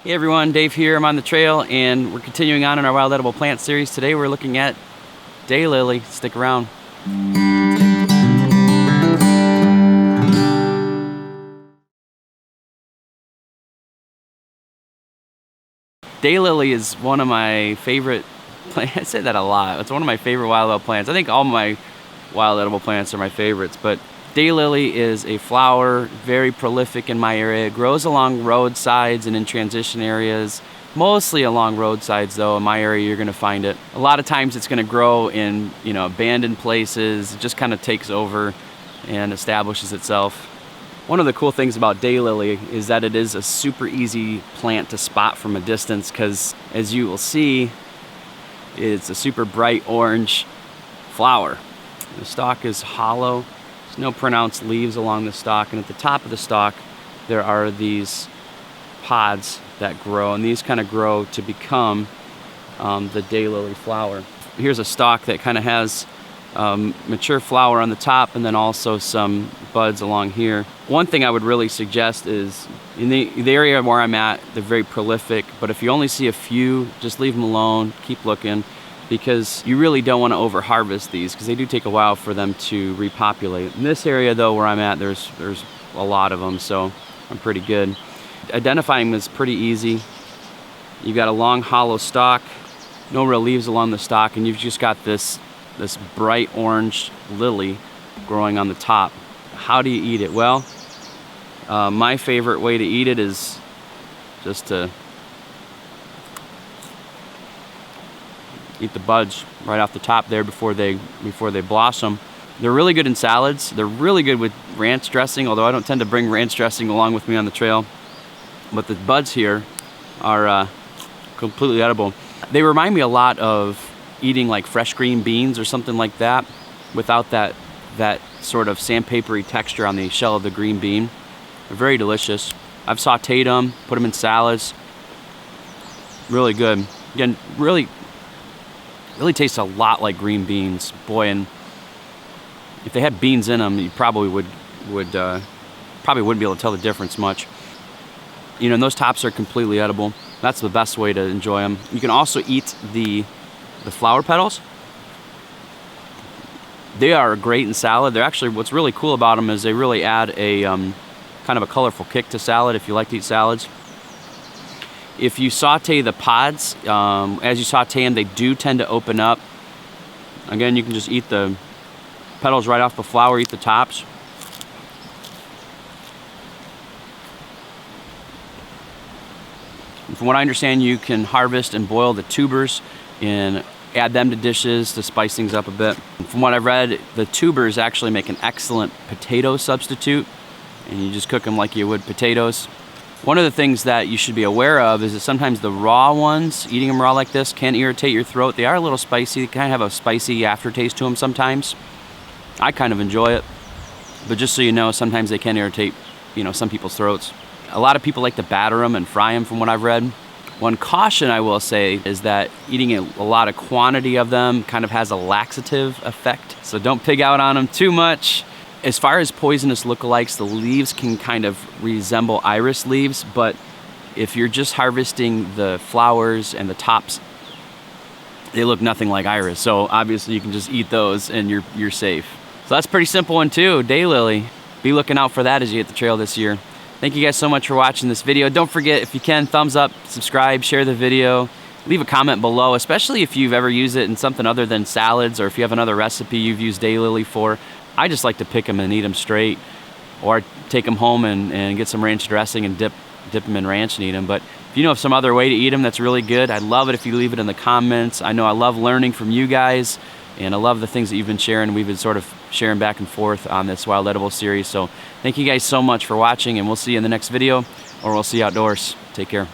Hey everyone, Dave here. I'm on the trail and we're continuing on in our wild edible plant series. Today we're looking at daylily. Stick around. Daylily is one of my favorite plants. I say that a lot. It's one of my favorite wild edible plants. I think all my wild edible plants are my favorites, but daylily is a flower, very prolific in my area. It grows along roadsides and in transition areas. Mostly along roadsides though, in my area you're gonna find it. A lot of times it's gonna grow in, abandoned places. It just kind of takes over and establishes itself. One of the cool things about daylily is that it is a super easy plant to spot from a distance because, as you will see, it's a super bright orange flower. The stalk is hollow. There's no pronounced leaves along the stalk, and at the top of the stalk there are these pods that grow, and these kind of grow to become the daylily flower. Here's a stalk that kind of has mature flower on the top and then also some buds along here. One thing I would really suggest is, in the area where I'm at, they're very prolific, but if you only see a few, just leave them alone, keep looking, because you really don't want to over harvest these because they do take a while for them to repopulate. In this area though where I'm at, there's a lot of them, so I'm pretty good. Identifying them is pretty easy. You've got a long hollow stalk, no real leaves along the stalk, and you've just got this bright orange lily growing on the top. How do you eat it? Well, my favorite way to eat it is just to eat the buds right off the top there before they blossom. They're really good in salads. They're really good with ranch dressing, although I don't tend to bring ranch dressing along with me on the trail. But the buds here are completely edible. They remind me a lot of eating like fresh green beans or something like that, without that sort of sandpapery texture on the shell of the green bean. They're very delicious. I've sauteed them, put them in salads. Really good. Again, really tastes a lot like green beans. Boy, and if they had beans in them, you probably wouldn't be able to tell the difference much. And those tops are completely edible. That's the best way to enjoy them. You can also eat the flower petals. They are great in salad. They're actually, what's really cool about them is they really add a kind of a colorful kick to salad if you like to eat salads. If you saute the pods, as you saute them, they do tend to open up. Again, you can just eat the petals right off the flower, eat the tops. From what I understand, you can harvest and boil the tubers and add them to dishes to spice things up a bit. From what I've read, the tubers actually make an excellent potato substitute, and you just cook them like you would potatoes. One of the things that you should be aware of is that sometimes the raw ones, eating them raw like this, can irritate your throat. They are a little spicy. They kind of have a spicy aftertaste to them sometimes. I kind of enjoy it, but just so you know, sometimes they can irritate, some people's throats. A lot of people like to batter them and fry them, from what I've read. One caution I will say is that eating a lot of quantity of them kind of has a laxative effect, so don't pig out on them too much. As far as poisonous lookalikes, the leaves can kind of resemble iris leaves, but if you're just harvesting the flowers and the tops, they look nothing like iris, so obviously you can just eat those and you're safe. So that's a pretty simple one too, daylily. Be looking out for that as you hit the trail this year. Thank you guys so much for watching this video. Don't forget, if you can, thumbs up, subscribe, share the video, leave a comment below, especially if you've ever used it in something other than salads, or if you have another recipe you've used daylily for. I just like to pick them and eat them straight, or take them home and get some ranch dressing and dip them in ranch and eat them. But if you know of some other way to eat them that's really good, I'd love it if you leave it in the comments. I know I love learning from you guys, and I love the things that you've been sharing. We've been sort of sharing back and forth on this Wild Edible series. So thank you guys so much for watching, and we'll see you in the next video, or we'll see you outdoors. Take care.